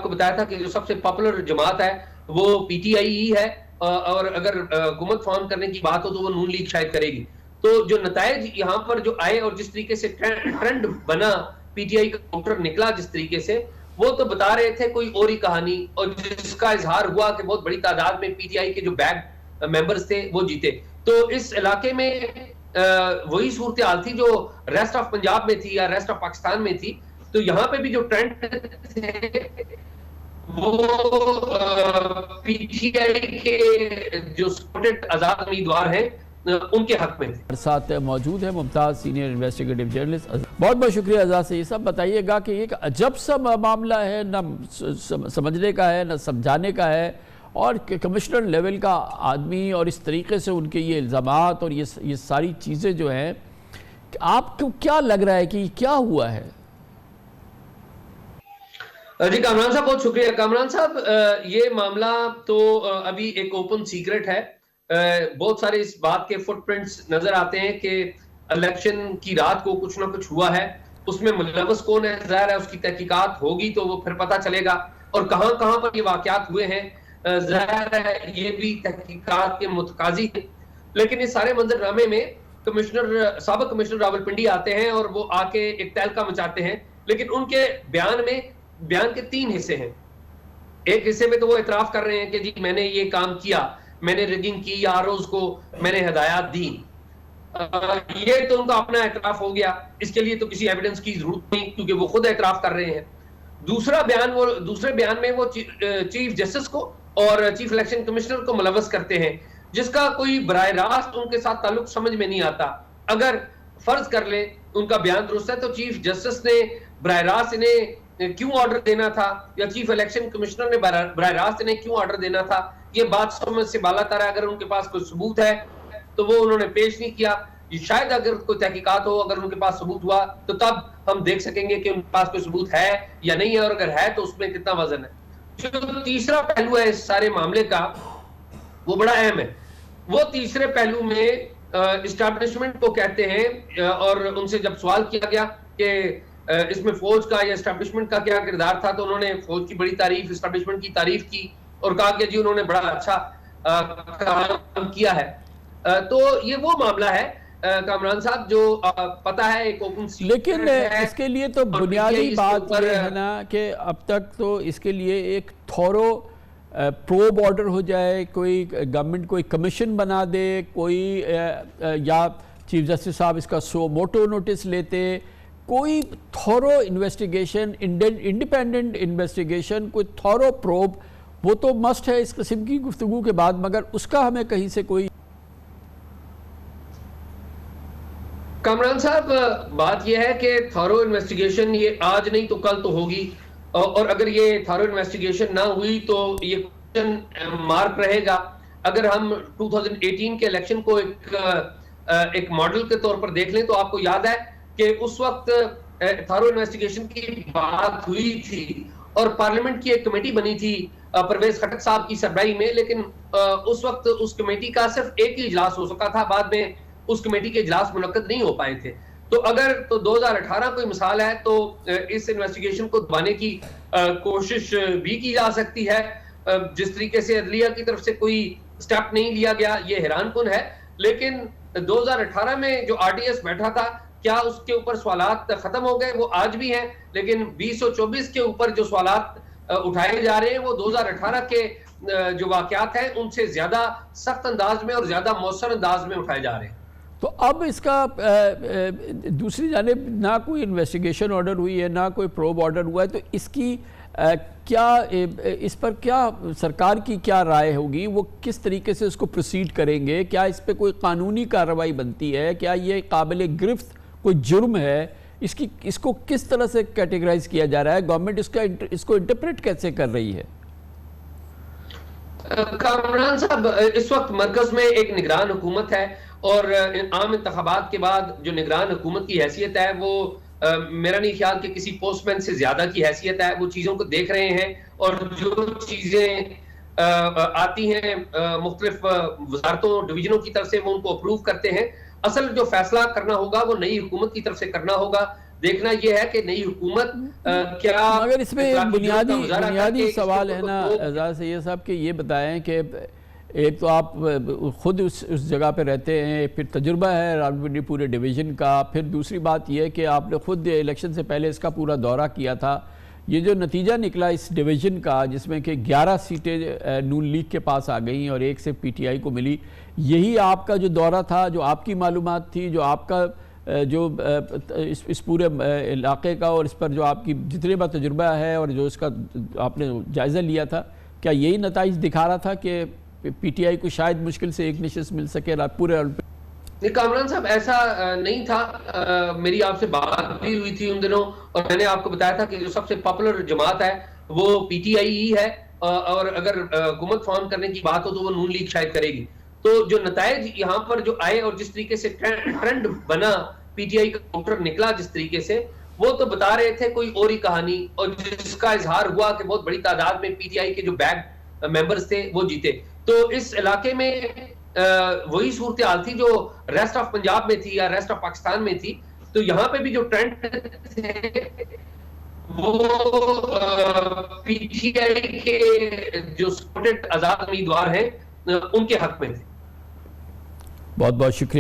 کو بتایا تھا کہ جو سب سے پاپولر جماعت ہے وہ پی ٹی آئی ہی ہے، اور اگر حکومت فارم کرنے کی بات ہو تو وہ نون لیگ شاید کرے گی. تو جو نتائج یہاں پر جو آئے اور جس طریقے سے ٹرینڈ بنا پی ٹی آئی کا کاؤنٹر نکلا جس طریقے سے، وہ تو بتا رہے تھے کوئی اور ہی کہانی، اور جس کا اظہار ہوا کہ بہت بڑی تعداد میں پی ٹی آئی کے جو بیک ممبرز تھے وہ جیتے. تو اس علاقے میں وہی صورتحال تھی جو ریسٹ آف پنجاب میں تھی یا ریسٹ آف پاکستان میں تھی. تو یہاں پہ بھی جو ٹرینڈ تھے وہ پی ٹی آئی کے جو سپورٹڈ آزاد امیدوار ہیں ان کے حق میں تھے. ساتھ موجود ہے ممتاز سینئر انویسٹیگیٹو جرنلسٹ. بہت بہت شکریہ آزاد سے. یہ سب بتائیے گا کہ ایک عجب سا معاملہ ہے، نہ سمجھنے کا ہے نہ سمجھانے کا ہے، اور کمشنر لیول کا آدمی اور اس طریقے سے ان کے یہ الزامات اور یہ ساری چیزیں جو ہیں، آپ کو کیا لگ رہا ہے کہ کیا ہوا ہے؟ جی کامران صاحب بہت شکریہ. کامران صاحب یہ معاملہ تو ابھی ایک اوپن سیکرٹ ہے. بہت سارے اس بات کے فٹ پرنٹس نظر آتے ہیں کہ الیکشن کی رات کو کچھ نہ کچھ ہوا ہے. اس میں ملوث کون ہے ظاہر ہے اس کی تحقیقات ہوگی تو وہ پھر پتہ چلے گا، اور کہاں کہاں پر یہ واقعات ہوئے ہیں ظاہر ہے یہ بھی تحقیقات کے متقاضی ہیں. لیکن اس سارے منظرنامے میں سابق کمشنر راولپنڈی آتے ہیں اور وہ آ کے ایک تہلکہ مچاتے ہیں. لیکن ان کے بیان کے 3 حصے ہیں. ایک حصے میں تو وہ اعتراف کر رہے ہیں کہ جی میں نے یہ کام کیا، میں نے ریگنگ کی، یا آر اوز کو میں نے ہدایات دی. یہ تو ان کا اپنا اعتراف ہو گیا، اس کے لیے تو کسی ایویڈنس کی ضرورت نہیں کیونکہ وہ خود اعتراف کر رہے ہیں. دوسرے بیان میں وہ چیف جسٹس کو اور چیف الیکشن کمشنر کو ملوث کرتے ہیں، جس کا کوئی براہ راست ان کے ساتھ تعلق سمجھ میں نہیں آتا. اگر فرض کر لیں ان کا بیان درست ہے تو چیف جسٹس نے براہ راست انہیں کیوں آرڈر دینا تھا، یا چیف الیکشن کمشنر نے براہ راست انہیں کیوں آرڈر دینا تھا؟ یہ بات سمجھ سے بالا تر ہے. اگر ان کے پاس کوئی ثبوت ہے تو وہ انہوں نے پیش نہیں کیا. شاید اگر کوئی تحقیقات ہو، اگر ان کے پاس ثبوت ہوا تو تب ہم دیکھ سکیں گے کہ ان کے پاس کوئی ثبوت ہے یا نہیں ہے، اور اگر ہے تو اس میں کتنا وزن ہے. جو تیسرا پہلو ہے اس سارے معاملے کا وہ بڑا اہم ہے. وہ تیسرے پہلو میں اسٹیبلشمنٹ کو کہتے ہیں، اور ان سے جب سوال کیا گیا کہ اس میں فوج کا یا اسٹیبلشمنٹ کا کیا کردار تھا تو انہوں نے فوج کی بڑی تعریف، اسٹیبلشمنٹ کی تعریف کی اور کہا کہ جی انہوں نے بڑا اچھا کام کیا ہے. تو یہ وہ معاملہ ہے کامران صاحب جو پتا ہے ایک اوپن سیکرٹ ہے. لیکن اس کے لیے تو بنیادی بات یہ ہے نا کہ اب تک تو اس کے لیے ایک تھورو پروب آرڈر ہو جائے، کوئی گورنمنٹ کوئی کمیشن بنا دے، کوئی یا چیف جسٹس صاحب اس کا سو موٹو نوٹس لیتے، کوئی تھورو انویسٹیگیشن، انڈیپینڈنٹ انویسٹیگیشن، کوئی تھورو پروب، وہ تو مسٹ ہے اس قسم کی گفتگو کے بعد. مگر اس کا ہمیں کہیں سے کوئی کامران صاحب بات یہ ہے کہ تھورو انویسٹیگیشن یہ آج نہیں تو کل تو ہوگی، اور اگر یہ تھورو انویسٹیگیشن نہ ہوئی تو یہ کوسچن مارک رہے گا. اگر ہم 2018 کے الیکشن کو ایک ماڈل کے طور پر دیکھ لیں تو آپ کو یاد ہے کہ اس وقت تھورو انویسٹیگیشن کی بات ہوئی تھی اور پارلیمنٹ کی ایک کمیٹی بنی تھی پرویز خٹک صاحب کی سربراہی میں، لیکن اس وقت اس کمیٹی کا صرف ایک ہی اجلاس ہو سکا تھا، بعد میں اس کمیٹی کے اجلاس منعقد نہیں ہو پائے تھے. تو اگر تو 2018 کوئی مثال ہے تو اس انویسٹیگیشن کو دبانے کی کوشش بھی کی جا سکتی ہے. جس طریقے سے عدلیہ کی طرف سے کوئی سٹیپ نہیں لیا گیا یہ حیران کن ہے. لیکن 2018 میں جو آر ٹی ایس بیٹھا تھا کیا اس کے اوپر سوالات ختم ہو گئے؟ وہ آج بھی ہیں، لیکن 2024 کے اوپر جو سوالات اٹھائے جا رہے ہیں وہ 2018 کے جو واقعات ہیں ان سے زیادہ سخت انداز میں اور زیادہ مؤثر انداز میں اٹھائے جا رہے ہیں. تو اب اس کا دوسری جانب نہ کوئی انویسٹیگیشن آرڈر ہوئی ہے، نہ کوئی پروب آرڈر ہوا ہے، تو اس کی کیا اس پر کیا سرکار کی کیا رائے ہوگی؟ وہ کس طریقے سے اس کو پروسیڈ کریں گے؟ کیا اس پہ کوئی قانونی کارروائی بنتی ہے؟ کیا یہ قابل گرفت کوئی جرم ہے؟ اس کو کس طرح سے کیٹیگرائز کیا جا رہا ہے؟ گورنمنٹ اس کو انٹرپریٹ کیسے کر رہی ہے؟ کامران صاحب اس وقت مرکز میں ایک نگران حکومت ہے، اور عام انتخابات کے بعد جو نگران حکومت کی حیثیت ہے وہ میرا نہیں خیال کہ کسی پوسٹ مین سے زیادہ کی حیثیت ہے. وہ چیزوں کو دیکھ رہے ہیں اور جو چیزیں آتی ہیں مختلف وزارتوں ڈویژنوں کی طرف سے وہ ان کو اپروو کرتے ہیں. اصل جو فیصلہ کرنا ہوگا وہ نئی حکومت کی طرف سے کرنا ہوگا. دیکھنا یہ ہے کہ نئی حکومت کیا، مگر اس میں ایک بنیادی سوال ہے نا اعزاز سید صاحب کہ یہ بتائیں کہ ایک تو آپ خود اس جگہ پہ رہتے ہیں، پھر تجربہ ہے راولپنڈی پورے ڈویژن کا، پھر دوسری بات یہ ہے کہ آپ نے خود الیکشن سے پہلے اس کا پورا دورہ کیا تھا. یہ جو نتیجہ نکلا اس ڈویژن کا جس میں کہ 11 سیٹیں نون لیگ کے پاس آ گئیں اور 1 صرف پی ٹی آئی کو ملی، یہی آپ کا جو دورہ تھا، جو آپ کی معلومات تھی، جو آپ کا جو اس پورے علاقے کا اور اس پر جو آپ کی جتنے بار تجربہ ہے اور جو اس کا آپ نے جائزہ لیا تھا، کیا یہی نتائج دکھا رہا تھا کہ پی ٹی آئی کو شاید مشکل سے ایک نشست مل سکے پورے؟ نہیں کامران صاحب، ایسا نہیں تھا. میری آپ سے بات بھی ہوئی تھی ان دنوں اور میں نے آپ کو بتایا تھا کہ جو سب سے پاپولر جماعت ہے وہ پی ٹی آئی ہی ہے، اور اگر حکومت فارم کرنے کی بات ہو تو وہ نون لیگ شاید کرے گی. تو جو نتائج یہاں پر جو آئے اور جس طریقے سے ٹرینڈ بنا، پی ٹی آئی کا کاؤنٹر نکلا جس طریقے سے، وہ تو بتا رہے تھے کوئی اور ہی کہانی، اور جس کا اظہار ہوا کہ بہت بڑی تعداد میں پی ٹی آئی کے جو بیک ممبرز تھے وہ جیتے. تو اس علاقے میں وہی صورتحال تھی جو ریسٹ آف پنجاب میں تھی یا ریسٹ آف پاکستان میں تھی. تو یہاں پہ بھی جو ٹرینڈ تھے وہ پی ٹی آئی کے جو سپورٹڈ آزاد امیدوار ہیں ان کے حق میں تھے. بہت بہت شکریہ.